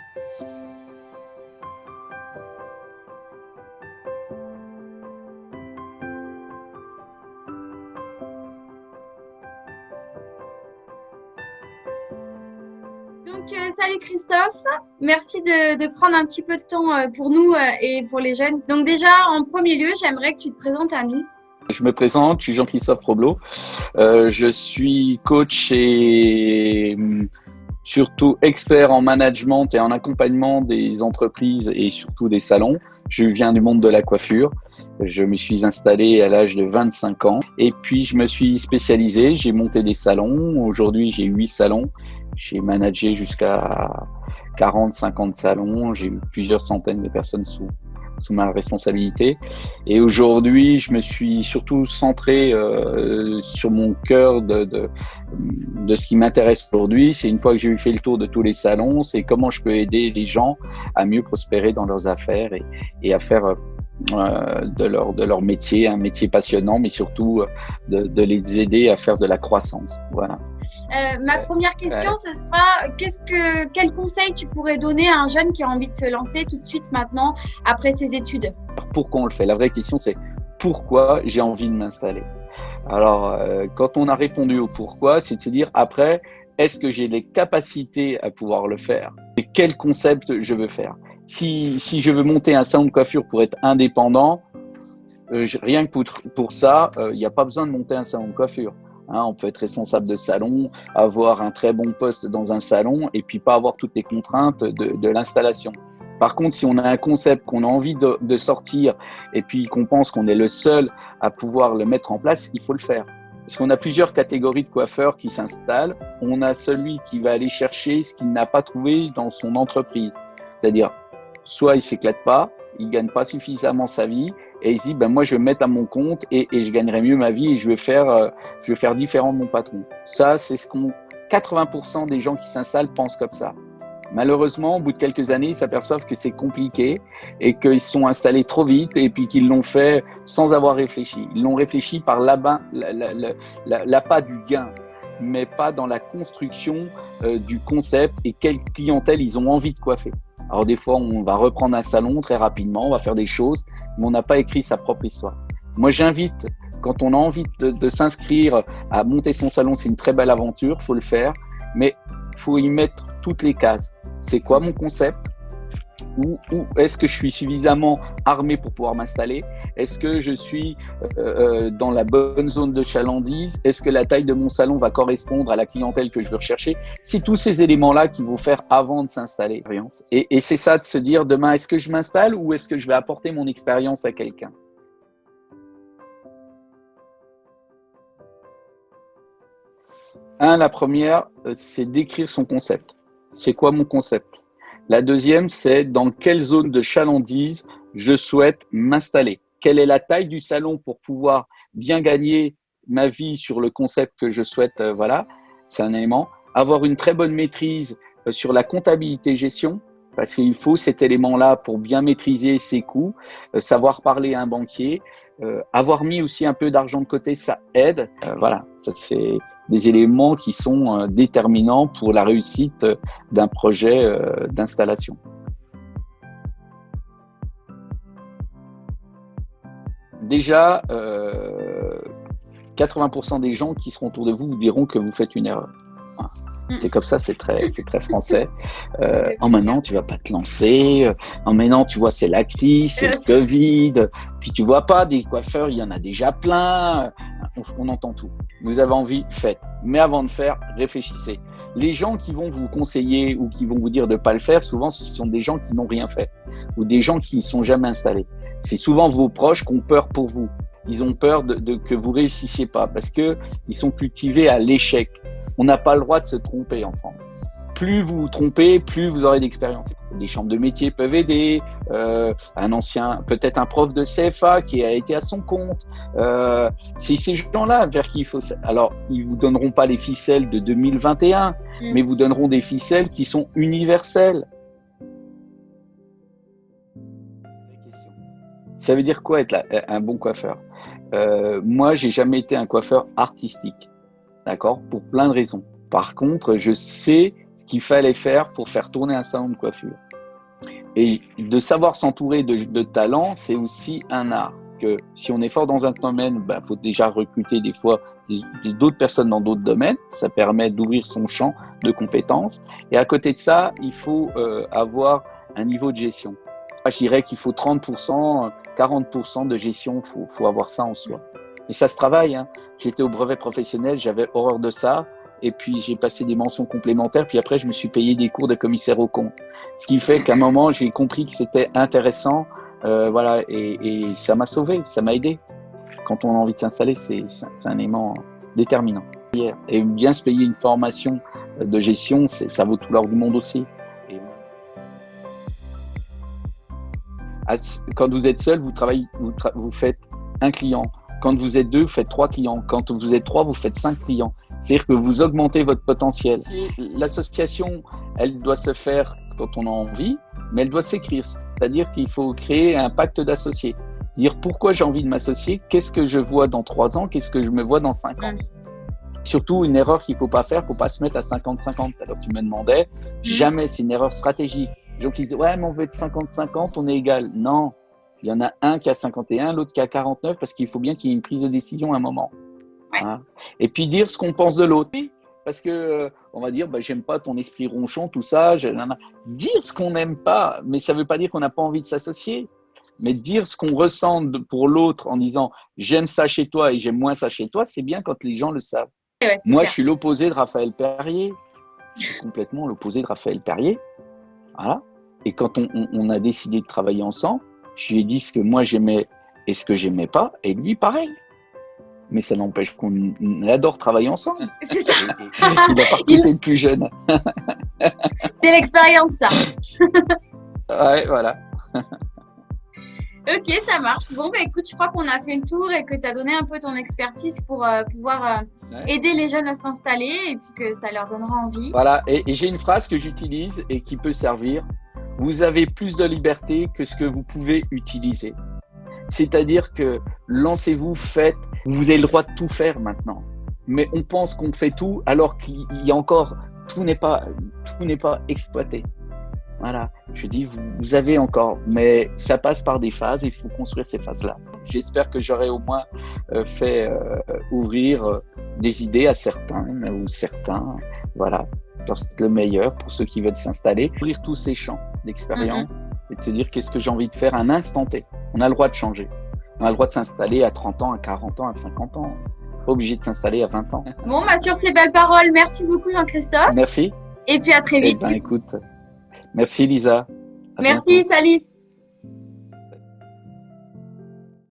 Donc, salut Christophe, merci de prendre un petit peu de temps pour nous et pour les jeunes. Donc déjà, en premier lieu, j'aimerais que tu te présentes à nous. Je me présente, je suis Jean-Christophe Roblot. Je suis coach et surtout expert en management et en accompagnement des entreprises et surtout des salons. Je viens du monde de la coiffure. Je me suis installé à l'âge de 25 ans et puis je me suis spécialisé. J'ai monté des salons. Aujourd'hui, j'ai 8 salons. J'ai managé jusqu'à 40, 50 salons. J'ai eu plusieurs centaines de personnes sous ma responsabilité. Et aujourd'hui, je me suis surtout centré sur mon cœur de ce qui m'intéresse aujourd'hui. C'est une fois que j'ai fait le tour de tous les salons, c'est comment je peux aider les gens à mieux prospérer dans leurs affaires et à faire de leur métier un métier passionnant, mais surtout de les aider à faire de la croissance. Voilà. Ma première question, ce sera quel conseil tu pourrais donner à un jeune qui a envie de se lancer tout de suite maintenant, après ses études? Pourquoi on le fait? La vraie question, c'est pourquoi j'ai envie de m'installer? Alors, quand on a répondu au pourquoi, c'est de se dire après, est-ce que j'ai les capacités à pouvoir le faire? Et quel concept je veux faire? Si je veux monter un salon de coiffure pour être indépendant, rien que pour ça, il n'y a pas besoin de monter un salon de coiffure. Hein, on peut être responsable de salon, avoir un très bon poste dans un salon et puis pas avoir toutes les contraintes de l'installation. Par contre, si on a un concept qu'on a envie de sortir et puis qu'on pense qu'on est le seul à pouvoir le mettre en place, il faut le faire. Parce qu'on a plusieurs catégories de coiffeurs qui s'installent. On a celui qui va aller chercher ce qu'il n'a pas trouvé dans son entreprise. C'est-à-dire, soit il ne s'éclate pas, il ne gagne pas suffisamment sa vie et il se dit, ben moi je vais me mettre à mon compte et je gagnerai mieux ma vie et je vais faire différent de mon patron. Ça, c'est 80% des gens qui s'installent pensent comme ça. Malheureusement, au bout de quelques années, ils s'aperçoivent que c'est compliqué et qu'ils se sont installés trop vite et puis qu'ils l'ont fait sans avoir réfléchi. Ils l'ont réfléchi par l'appât du gain, mais pas dans la construction du concept et quelle clientèle ils ont envie de coiffer. Alors des fois, on va reprendre un salon très rapidement, on va faire des choses, mais on n'a pas écrit sa propre histoire. Moi, j'invite, quand on a envie de s'inscrire à monter son salon, c'est une très belle aventure, il faut le faire, mais il faut y mettre toutes les cases. C'est quoi mon concept? Ou est-ce que je suis suffisamment armé pour pouvoir m'installer? Est-ce que je suis dans la bonne zone de chalandise? Est-ce que la taille de mon salon va correspondre à la clientèle que je veux rechercher? C'est tous ces éléments-là qu'il faut faire avant de s'installer. Et c'est ça de se dire demain, est-ce que je m'installe ou est-ce que je vais apporter mon expérience à quelqu'un? La première, c'est d'écrire son concept. C'est quoi mon concept? La deuxième, c'est dans quelle zone de chalandise je souhaite m'installer. Quelle est la taille du salon pour pouvoir bien gagner ma vie sur le concept que je souhaite, voilà, c'est un élément. Avoir une très bonne maîtrise sur la comptabilité gestion, parce qu'il faut cet élément-là pour bien maîtriser ses coûts, savoir parler à un banquier, avoir mis aussi un peu d'argent de côté, ça aide. Voilà, ça c'est des éléments qui sont déterminants pour la réussite d'un projet d'installation. Déjà, 80% des gens qui seront autour de vous vous diront que vous faites une erreur. Voilà. C'est comme ça, c'est très français. Maintenant, tu vas pas te lancer. Maintenant, tu vois, c'est la crise, c'est le Covid. Puis tu vois pas des coiffeurs, il y en a déjà plein. On entend tout. Vous avez envie, faites. Mais avant de faire, réfléchissez. Les gens qui vont vous conseiller ou qui vont vous dire de pas le faire, souvent, ce sont des gens qui n'ont rien fait ou des gens qui ne sont jamais installés. C'est souvent vos proches qui ont peur pour vous. Ils ont peur que vous réussissiez pas parce que ils sont cultivés à l'échec. On n'a pas le droit de se tromper en France. Plus vous vous trompez, plus vous aurez d'expérience. Les chambres de métier peuvent aider, un ancien, peut-être un prof de CFA qui a été à son compte. C'est ces gens-là vers qui il faut. Alors, ils vous donneront pas les ficelles de 2021, mais vous donneront des ficelles qui sont universelles. Ça veut dire quoi être un bon coiffeur? Moi, j'ai jamais été un coiffeur artistique, d'accord, pour plein de raisons. Par contre, je sais ce qu'il fallait faire pour faire tourner un salon de coiffure. Et de savoir s'entourer de talents, c'est aussi un art. Que si on est fort dans un domaine, faut déjà recruter des fois d'autres personnes dans d'autres domaines. Ça permet d'ouvrir son champ de compétences. Et à côté de ça, il faut avoir un niveau de gestion. Je dirais qu'il faut 30%, 40% de gestion. Faut avoir ça en soi. Et ça se travaille. Hein. J'étais au brevet professionnel, j'avais horreur de ça. Et puis, j'ai passé des mentions complémentaires. Puis après, je me suis payé des cours de commissaire aux comptes. Ce qui fait qu'à un moment, j'ai compris que c'était intéressant. Voilà, et ça m'a sauvé, ça m'a aidé. Quand on a envie de s'installer, c'est un élément déterminant. Et bien se payer une formation de gestion, ça vaut tout l'or du monde aussi. Quand vous êtes seul, vous faites un client. Quand vous êtes deux, vous faites 3 clients. Quand vous êtes 3, vous faites 5 clients. C'est-à-dire que vous augmentez votre potentiel. L'association, elle doit se faire quand on a envie, mais elle doit s'écrire. C'est-à-dire qu'il faut créer un pacte d'associés. Dire pourquoi j'ai envie de m'associer, qu'est-ce que je vois dans 3 ans, qu'est-ce que je me vois dans 5 ans. Surtout, une erreur qu'il ne faut pas faire, il ne faut pas se mettre à 50-50. Alors, tu me demandais, jamais, c'est une erreur stratégique. Les gens qui disent, ouais, mais on veut être 50-50, on est égal. Non, il y en a un qui a 51, l'autre qui a 49, parce qu'il faut bien qu'il y ait une prise de décision à un moment. Ouais. Hein. Et puis, dire ce qu'on pense de l'autre. Parce que on va dire, j'aime pas ton esprit ronchon, tout ça. Dire ce qu'on n'aime pas, mais ça veut pas dire qu'on n'a pas envie de s'associer. Mais dire ce qu'on ressent pour l'autre en disant, j'aime ça chez toi et j'aime moins ça chez toi, c'est bien quand les gens le savent. Ouais, moi, clair. Je suis l'opposé de Raphaël Perrier. Je suis complètement l'opposé de Raphaël Perrier. Voilà. Et quand on a décidé de travailler ensemble, je lui ai dit ce que moi j'aimais et ce que j'aimais pas, et lui pareil. Mais ça n'empêche qu'on adore travailler ensemble. C'est ça. Il n'a pas recruté le plus jeune. C'est l'expérience, ça. Ouais, voilà. Ok, ça marche. Bon, écoute, je crois qu'on a fait le tour et que tu as donné un peu ton expertise pour pouvoir aider les jeunes à s'installer et puis que ça leur donnera envie. Voilà, et j'ai une phrase que j'utilise et qui peut servir. Vous avez plus de liberté que ce que vous pouvez utiliser. C'est-à-dire que lancez-vous, faites, vous avez le droit de tout faire maintenant. Mais on pense qu'on fait tout alors qu'il y a encore, tout n'est pas exploité. Voilà, je dis, vous avez encore, mais ça passe par des phases, il faut construire ces phases-là. J'espère que j'aurai au moins fait ouvrir des idées à certains, voilà, le meilleur pour ceux qui veulent s'installer. Ouvrir tous ces champs d'expérience et de se dire qu'est-ce que j'ai envie de faire à un instant T. On a le droit de changer, on a le droit de s'installer à 30 ans, à 40 ans, à 50 ans. Pas obligé de s'installer à 20 ans. Bon, sur ces belles paroles, merci beaucoup Jean-Christophe. Merci. Et puis à très vite. Écoute, merci Lisa. Merci, salut.